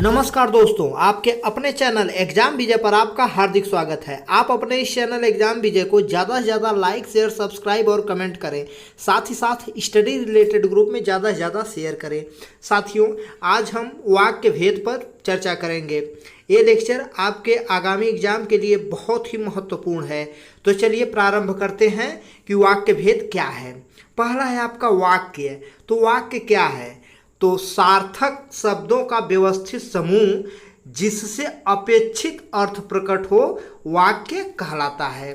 नमस्कार दोस्तों, आपके अपने चैनल एग्जाम विजय पर आपका हार्दिक स्वागत है। आप अपने इस चैनल एग्जाम विजय को ज़्यादा से ज़्यादा लाइक, शेयर, सब्सक्राइब और कमेंट करें। साथ ही साथ स्टडी रिलेटेड ग्रुप में ज़्यादा से ज़्यादा शेयर करें। साथियों, आज हम वाक्य भेद पर चर्चा करेंगे। ये लेक्चर आपके आगामी एग्जाम के लिए बहुत ही महत्वपूर्ण है। तो चलिए प्रारंभ करते हैं कि वाक्य भेद क्या है। पहला है आपका वाक्य। तो वाक्य क्या है? तो सार्थक शब्दों का व्यवस्थित समूह जिससे अपेक्षित अर्थ प्रकट हो वाक्य कहलाता है।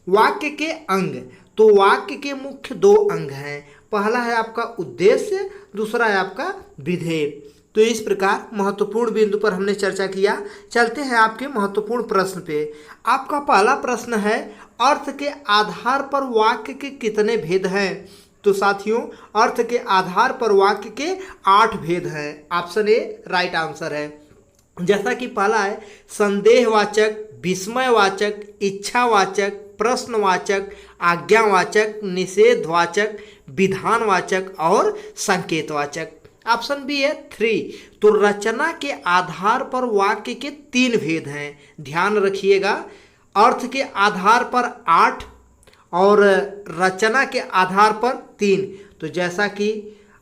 वाक्य के अंग। तो वाक्य के मुख्य दो अंग हैं। पहला है आपका उद्देश्य, दूसरा है आपका विधेय। तो इस प्रकार महत्वपूर्ण बिंदु पर हमने चर्चा किया। चलते हैं आपके महत्वपूर्ण प्रश्न पे। आपका पहला प्रश्न है, अर्थ के आधार पर वाक्य के कितने भेद हैं? तो साथियों, अर्थ के आधार पर वाक्य के 8 भेद हैं। ऑप्शन ए राइट आंसर है। जैसा कि पहला है संदेहवाचक, विस्मयवाचक, इच्छावाचक, प्रश्नवाचक, आज्ञावाचक, निषेधवाचक, विधानवाचक और संकेतवाचक। ऑप्शन बी है 3। तो रचना के आधार पर वाक्य के 3 भेद हैं। ध्यान रखिएगा, अर्थ के आधार पर 8 और रचना के आधार पर 3। तो जैसा कि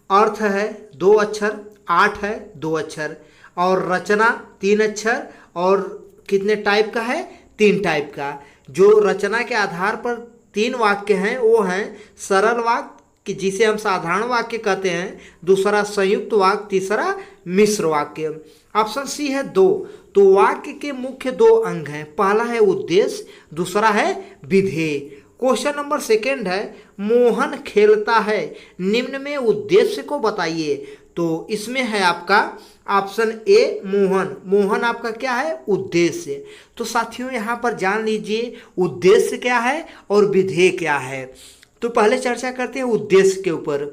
अर्थ है 2 अक्षर, 8 है 2 अक्षर, और रचना 3 अक्षर, और कितने टाइप का है? 3 टाइप का। जो रचना के आधार पर 3 वाक्य हैं वो हैं सरल वाक्य, जिसे हम साधारण वाक्य कहते हैं, दूसरा संयुक्त वाक्य, तीसरा मिश्र वाक्य। ऑप्शन सी है 2। तो वाक्य के मुख्य 2 अंग हैं। पहला है उद्देश्य, दूसरा है विधेय। क्वेश्चन नंबर 2 है, मोहन खेलता है, निम्न में उद्देश्य को बताइए। तो इसमें है आपका ऑप्शन ए मोहन। मोहन आपका क्या है? उद्देश्य। तो साथियों, यहाँ पर जान लीजिए उद्देश्य क्या है और विधेय क्या है। तो पहले चर्चा करते हैं उद्देश्य के ऊपर।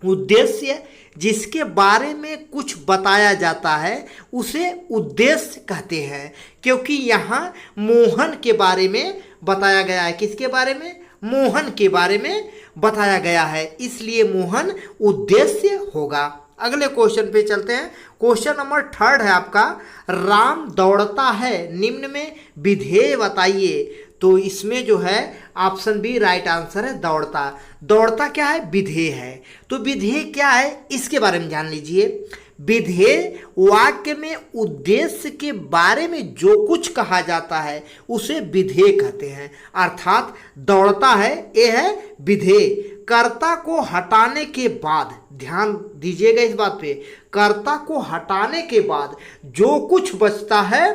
उद्देश्य जिसके बारे में कुछ बताया जाता है उसे उद्देश्य कहते हैं, क्योंकि यहाँ मोहन के बारे में बताया गया है। किसके बारे में? मोहन के बारे में बताया गया है, इसलिए मोहन उद्देश्य होगा। अगले क्वेश्चन पे चलते हैं। क्वेश्चन नंबर 3 है आपका, राम दौड़ता है, निम्न में विधेय बताइए। तो इसमें जो है ऑप्शन बी राइट आंसर है, दौड़ता। दौड़ता क्या है? विधेय है। तो विधेय क्या है इसके बारे में जान लीजिए। विधेय वाक्य में उद्देश्य के बारे में जो कुछ कहा जाता है उसे विधेय कहते हैं। अर्थात दौड़ता है, ये है विधेय। कर्ता को हटाने के बाद, ध्यान दीजिएगा इस बात पे, कर्ता को हटाने के बाद जो कुछ बचता है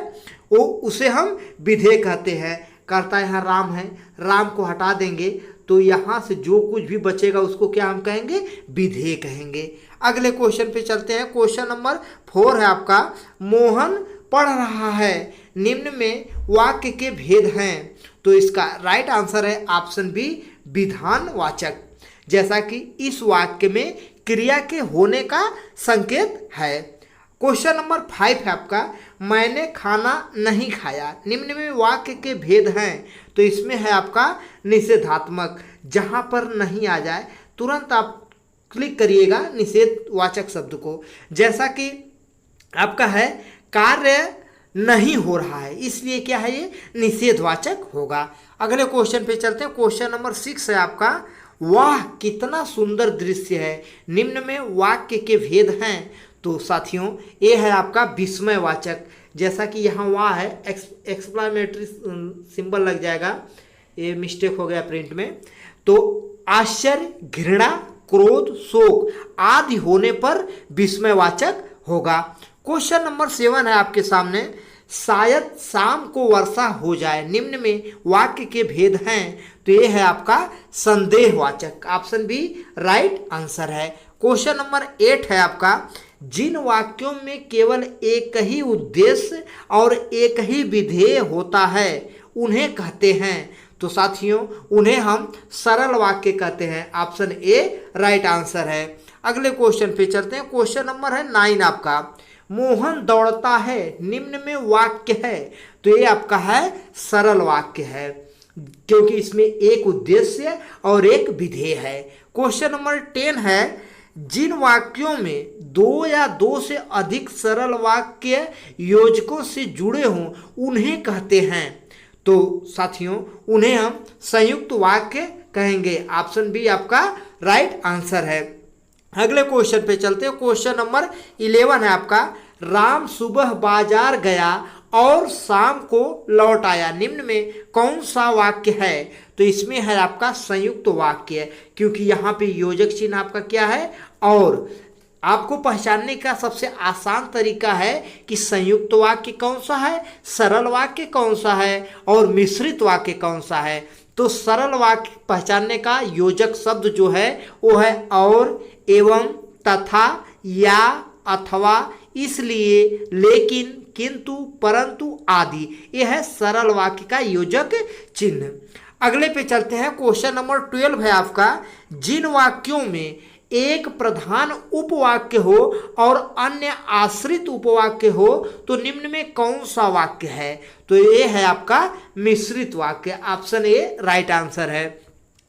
वो उसे हम विधेय कहते हैं। कर्ता यहाँ राम है, राम को हटा देंगे तो यहाँ से जो कुछ भी बचेगा उसको क्या हम कहेंगे? विधेय कहेंगे। अगले क्वेश्चन पे चलते हैं। क्वेश्चन नंबर 4 है आपका, मोहन पढ़ रहा है, निम्न में वाक्य के भेद हैं। तो इसका राइट आंसर है ऑप्शन बी विधानवाचक। जैसा कि इस वाक्य में क्रिया के होने का संकेत है। क्वेश्चन नंबर 5 है आपका, मैंने खाना नहीं खाया, निम्न में वाक्य के भेद हैं। तो इसमें है आपका निषेधात्मक। जहाँ पर नहीं आ जाए तुरंत आप क्लिक करिएगा निषेधवाचक शब्द को। जैसा कि आपका है कार्य नहीं हो रहा है, इसलिए क्या है? ये निषेधवाचक होगा। अगले क्वेश्चन पे चलते हैं। क्वेश्चन नंबर 6 है आपका, वाह कितना सुंदर दृश्य है, निम्न में वाक्य के भेद हैं। तो साथियों, ये है आपका विस्मयवाचक। जैसा कि यहाँ वाह है, एक्सक्लेमेटरी सिंबल लग जाएगा, ये मिस्टेक हो गया प्रिंट में। तो आश्चर्य, घृणा, क्रोध, शोक आदि होने पर विस्मयवाचक होगा। क्वेश्चन नंबर 7 है आपके सामने, शायद शाम को वर्षा हो जाए, निम्न में वाक्य के भेद हैं। तो ये है आपका संदेहवाचक। ऑप्शन बी राइट आंसर है। क्वेश्चन नंबर 8 है आपका, जिन वाक्यों में केवल एक ही उद्देश्य और एक ही विधेय होता है उन्हें कहते हैं। तो साथियों, उन्हें हम सरल वाक्य कहते हैं। ऑप्शन ए राइट आंसर है। अगले क्वेश्चन पे चलते हैं। क्वेश्चन नंबर है 9 आपका, मोहन दौड़ता है, निम्न में वाक्य है। तो ये आपका है सरल वाक्य है, क्योंकि इसमें एक उद्देश्य और एक विधेय है। क्वेश्चन नंबर 10 है, जिन वाक्यों में दो या दो से अधिक सरल वाक्य योजकों से जुड़े हों उन्हें कहते हैं। तो साथियों उन्हें हम संयुक्त वाक्य कहेंगे। ऑप्शन बी आपका राइट आंसर है। अगले क्वेश्चन पे चलते हैं। क्वेश्चन नंबर 11 है आपका, राम सुबह बाजार गया और शाम को लौट आया, निम्न में कौन सा वाक्य है? तो इसमें है आपका संयुक्त वाक्य, क्योंकि यहाँ पे योजक चिन्ह आपका क्या है और आपको पहचानने का सबसे आसान तरीका है कि संयुक्त वाक्य कौन सा है, सरल वाक्य कौन सा है और मिश्रित वाक्य कौन सा है। तो सरल वाक्य पहचानने का योजक शब्द जो है वो है और, एवं, तथा, या, अथवा, इसलिए, लेकिन, किंतु, परंतु आदि। यह है सरल वाक्य का योजक चिन्ह। अगले पे चलते हैं। क्वेश्चन नंबर 12 है आपका, जिन वाक्यों में एक प्रधान उपवाक्य हो और अन्य आश्रित उपवाक्य हो तो निम्न में कौन सा वाक्य है? तो ये है आपका मिश्रित वाक्य। ऑप्शन ए राइट आंसर है।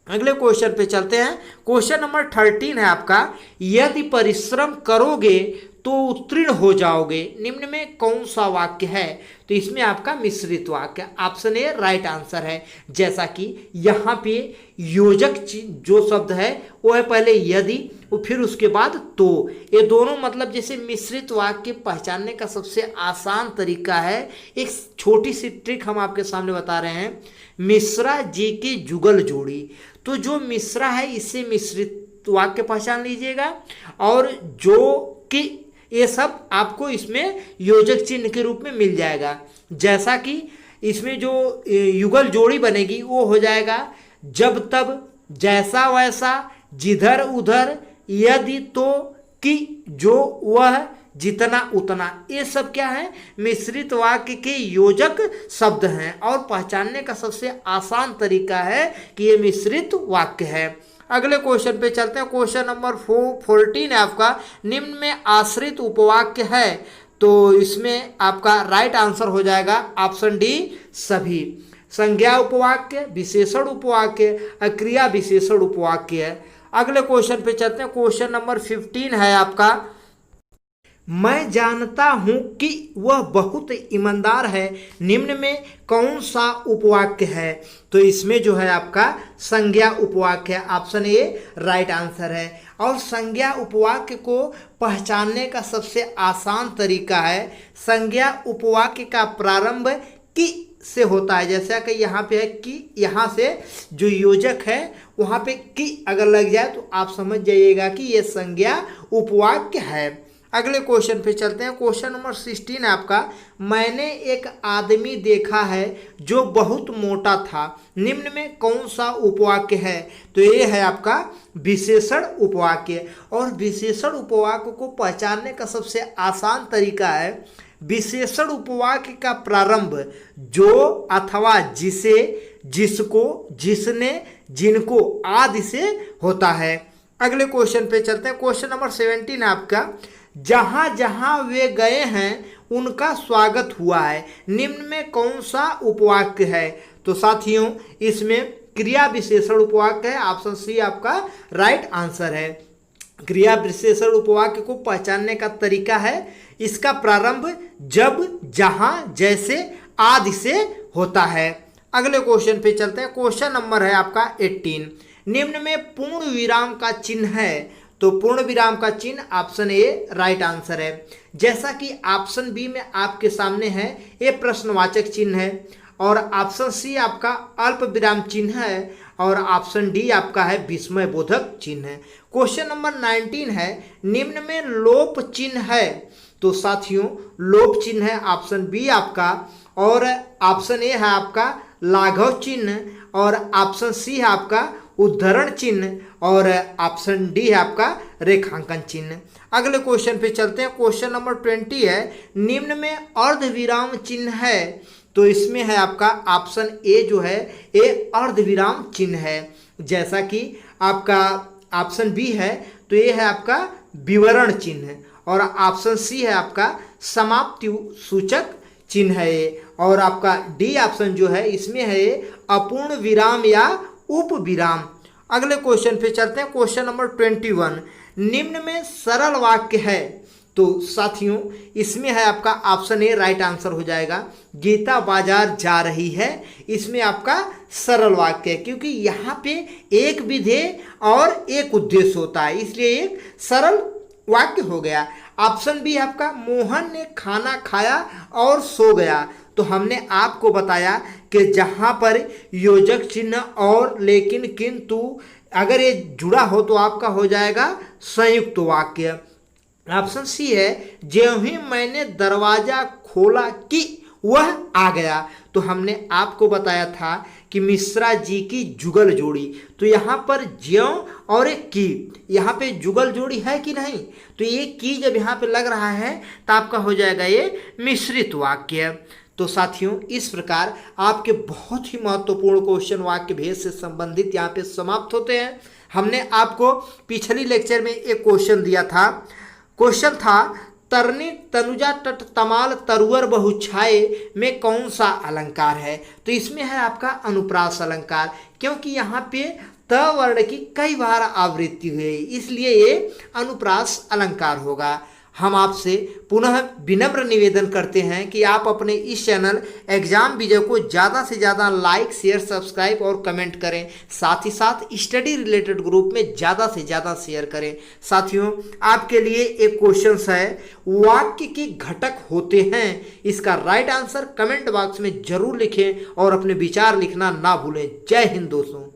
अगले क्वेश्चन पे चलते हैं। क्वेश्चन नंबर 13 है आपका, यदि परिश्रम करोगे तो उत्तीर्ण हो जाओगे, निम्न में कौन सा वाक्य है? तो इसमें आपका मिश्रित वाक्य। ऑप्शन ए राइट आंसर है। जैसा कि यहाँ पे योजक जो शब्द है वो है पहले यदि और फिर उसके बाद तो, ये दोनों मतलब जैसे मिश्रित वाक्य पहचानने का सबसे आसान तरीका है। एक छोटी सी ट्रिक हम आपके सामने बता रहे हैं। मिश्रा जी की जुगल जोड़ी, तो जो मिश्रा है इससे मिश्रित वाक्य पहचान लीजिएगा और जो कि ये सब आपको इसमें योजक चिन्ह के रूप में मिल जाएगा। जैसा कि इसमें जो युगल जोड़ी बनेगी वो हो जाएगा जब तब, जैसा वैसा, जिधर उधर, यदि तो, कि, जो वह, जितना उतना। ये सब क्या है? मिश्रित वाक्य के योजक शब्द हैं और पहचानने का सबसे आसान तरीका है कि ये मिश्रित वाक्य है। अगले क्वेश्चन पे चलते हैं। क्वेश्चन नंबर 14 है आपका, निम्न में आश्रित उपवाक्य है, तो इसमें आपका राइट आंसर हो जाएगा ऑप्शन डी सभी। संज्ञा उपवाक्य, विशेषण उपवाक्य, क्रिया विशेषण उपवाक्य है। अगले क्वेश्चन पे चलते हैं। क्वेश्चन नंबर 15 है आपका, मैं जानता हूं कि वह बहुत ईमानदार है, निम्न में कौन सा उपवाक्य है? तो इसमें जो है आपका संज्ञा उपवाक्य है। ऑप्शन ए राइट आंसर है। और संज्ञा उपवाक्य को पहचानने का सबसे आसान तरीका है, संज्ञा उपवाक्य का प्रारंभ कि से होता है। जैसा कि यहाँ पे है कि, यहाँ से जो योजक है वहाँ पे कि अगर लग जाए तो आप समझ जाइएगा कि ये संज्ञा उपवाक्य है। अगले क्वेश्चन पे चलते हैं। क्वेश्चन नंबर 16 है आपका, मैंने एक आदमी देखा है जो बहुत मोटा था, निम्न में कौन सा उपवाक्य है? तो ये है आपका विशेषण उपवाक्य। और विशेषण उपवाक्य को पहचानने का सबसे आसान तरीका है, विशेषण उपवाक्य का प्रारंभ जो, अथवा, जिसे, जिसको, जिसने, जिनको आदि से होता है। अगले क्वेश्चन पे चलते हैं। क्वेश्चन नंबर 17 है आपका, जहां जहां वे गए हैं उनका स्वागत हुआ है, निम्न में कौन सा उपवाक्य है? तो साथियों इसमें क्रिया विशेषण उपवाक्य है। ऑप्शन सी आपका राइट आंसर है। क्रिया विशेषण उपवाक्य को पहचानने का तरीका है, इसका प्रारंभ जब, जहां, जैसे आदि से होता है। अगले क्वेश्चन पे चलते हैं। क्वेश्चन नंबर है आपका 18, निम्न में पूर्ण विराम का चिन्ह है, तो पूर्ण विराम का चिन्ह ऑप्शन ए राइट आंसर है। जैसा कि ऑप्शन बी में आपके सामने है ये प्रश्नवाचक चिन्ह है और ऑप्शन सी आपका अल्प विराम चिन्ह है और ऑप्शन डी आपका है विस्मय बोधक चिन्ह है। क्वेश्चन नंबर 19 है, निम्न में लोप चिन्ह है, तो साथियों लोप चिन्ह है ऑप्शन बी आपका और ऑप्शन ए है आपका लाघव चिन्ह और ऑप्शन सी है आपका उद्धरण चिन्ह और ऑप्शन डी है आपका रेखांकन चिन्ह। अगले क्वेश्चन पे चलते हैं। क्वेश्चन नंबर 20 है, निम्न में अर्धविराम चिन्ह है, तो इसमें है आपका ऑप्शन ए जो है ये अर्धविराम चिन्ह है। जैसा कि आपका ऑप्शन बी है तो ये है आपका विवरण चिन्ह और ऑप्शन सी है आपका समाप्ति सूचक चिन्ह है ये और आपका डी ऑप्शन जो है इसमें है ये अपूर्ण विराम या उप विराम। अगले क्वेश्चन पे चलते हैं। क्वेश्चन नंबर 21, निम्न में सरल वाक्य है। तो साथियों इसमें है आपका ऑप्शन ए राइट आंसर हो जाएगा। गीता बाजार जा रही है, इसमें आपका सरल वाक्य है, क्योंकि यहाँ पे एक विधेय और एक उद्देश्य होता है, इसलिए एक सरल वाक्य हो गया। ऑप्शन बी आपका मोहन ने खाना खाया और सो गया। तो हमने आपको बताया कि जहाँ पर योजक चिन्ह और लेकिन किंतु अगर ये जुड़ा हो तो आपका हो जाएगा संयुक्त वाक्य। ऑप्शन सी है ज्यों ही मैंने दरवाजा खोला कि वह आ गया। तो हमने आपको बताया था कि मिश्रा जी की जुगल जोड़ी, तो यहाँ पर ज्यों और एक की, यहाँ पे जुगल जोड़ी है कि नहीं, तो ये की जब यहाँ पे लग रहा है तो आपका हो जाएगा ये मिश्रित वाक्य। तो साथियों इस प्रकार आपके बहुत ही महत्वपूर्ण क्वेश्चन वाक्य भेद से संबंधित यहाँ पे समाप्त होते हैं। हमने आपको पिछली लेक्चर में एक क्वेश्चन दिया था, क्वेश्चन था तरनी तनुजा तट तमाल तरुअर बहुछाए में कौन सा अलंकार है। तो इसमें है आपका अनुप्रास अलंकार, क्योंकि यहाँ पे त वर्ण की कई बार आवृत्ति हुई, इसलिए ये अनुप्रास अलंकार होगा। हम आपसे पुनः विनम्र निवेदन करते हैं कि आप अपने इस चैनल एग्जाम विजय को ज़्यादा से ज़्यादा लाइक शेयर सब्सक्राइब और कमेंट करें, साथ ही साथ स्टडी रिलेटेड ग्रुप में ज़्यादा से ज़्यादा शेयर करें। साथियों आपके लिए एक क्वेश्चन है, वाक्य के घटक होते हैं, इसका राइट आंसर कमेंट बॉक्स में जरूर लिखें और अपने विचार लिखना ना भूलें। जय हिंद दोस्तों।